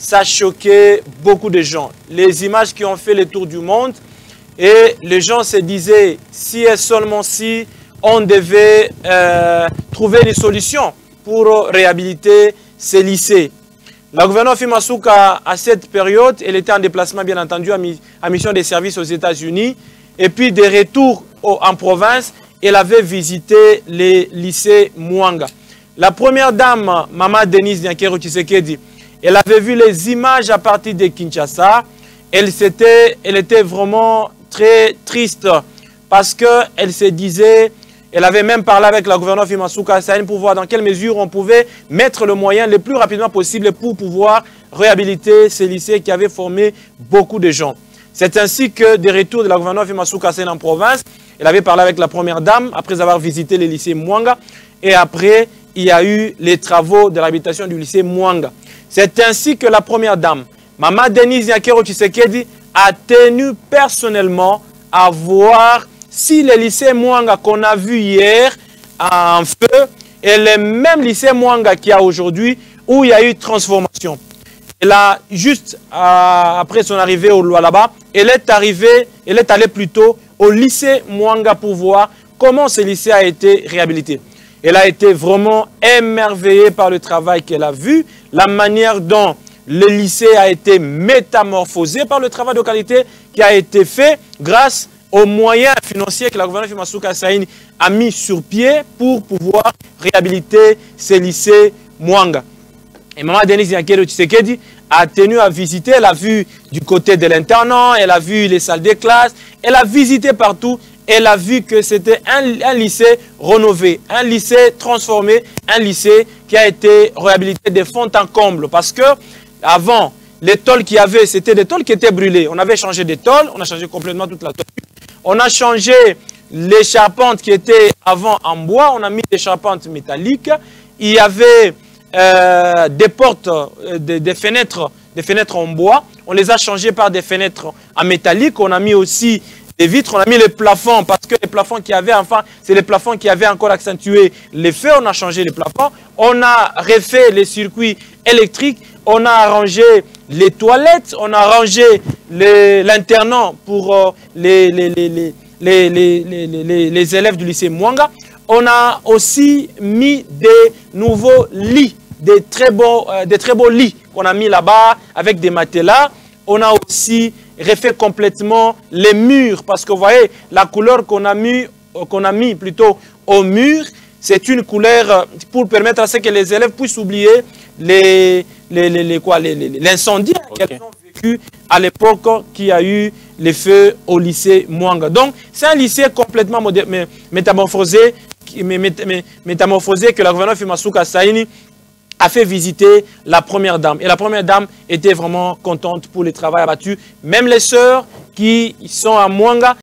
ça a choqué beaucoup de gens. Les images qui ont fait le tour du monde, et les gens se disaient, si et seulement si, on devait trouver une solution pour réhabiliter ces lycées. La gouverneure Fimis Masuka, à cette période, elle était en déplacement, bien entendu, en mission de service aux États-Unis. Et puis, de retour en province, elle avait visité les lycées Mwanga. La première dame, Maman Denise Nyakero Tshisekedi, elle avait vu les images à partir de Kinshasa. Elle était vraiment très triste parce qu'elle se disait, elle avait même parlé avec la gouverneure Fimis Masuka pour voir dans quelle mesure on pouvait mettre le moyen le plus rapidement possible pour pouvoir réhabiliter ces lycées qui avaient formé beaucoup de gens. C'est ainsi que, des retours de la gouverneure Fimis Masuka en province, elle avait parlé avec la première dame après avoir visité les lycées Mwanga. Et après, il y a eu les travaux de réhabilitation du lycée Mwanga. C'est ainsi que la première dame, Maman Denise Nyakero Tshisekedi, a tenu personnellement à voir si le lycée Mwanga qu'on a vu hier en feu est le même lycée Mwanga qu'il y a aujourd'hui où il y a eu transformation. Elle a juste après son arrivée au Lualaba, elle est allée plutôt au lycée Mwanga pour voir comment ce lycée a été réhabilité. Elle a été vraiment émerveillée par le travail qu'elle a vu, la manière dont le lycée a été métamorphosé par le travail de qualité qui a été fait grâce aux moyens financiers que la gouverneure Fimis Masuka a mis sur pied pour pouvoir réhabiliter ces lycées Mwanga. Et Maman Denise Nyakero Tshisekedi a tenu à visiter, elle a vu du côté de l'internat, elle a vu les salles de classe, elle a visité partout, elle a vu que c'était un lycée rénové, un lycée transformé, un lycée qui a été réhabilité de fond en comble. Parce que avant, les tôles qu'il y avait, c'était des tôles qui étaient brûlées. On avait changé des tôles, on a changé complètement toute la tôle. On a changé les charpentes qui étaient avant en bois, on a mis des charpentes métalliques. Il y avait des portes, des fenêtres en bois. On les a changées par des fenêtres en métallique. On a mis aussi des vitres, on a mis les plafonds parce que les plafonds qui avaient, enfin, c'est les plafonds qui avaient encore accentué les feux. On a changé les plafonds. On a refait les circuits électriques. On a arrangé les toilettes. On a arrangé l'internat pour les élèves du lycée Mwanga. On a aussi mis des nouveaux lits, des très beaux lits qu'on a mis là-bas avec des matelas. On a aussi refait complètement les murs parce que vous voyez, la couleur qu'on a mis plutôt au mur, c'est une couleur pour permettre à ce que les élèves puissent oublier l'incendie qu'ils ont vécu à l'époque qu'il y a eu les feux au lycée Mwanga. Donc, c'est un lycée complètement métamorphosé que la gouverneure Fimis Masuka a fait visiter la première dame. Et la première dame était vraiment contente pour le travail abattu. Même les sœurs qui sont à Mwanga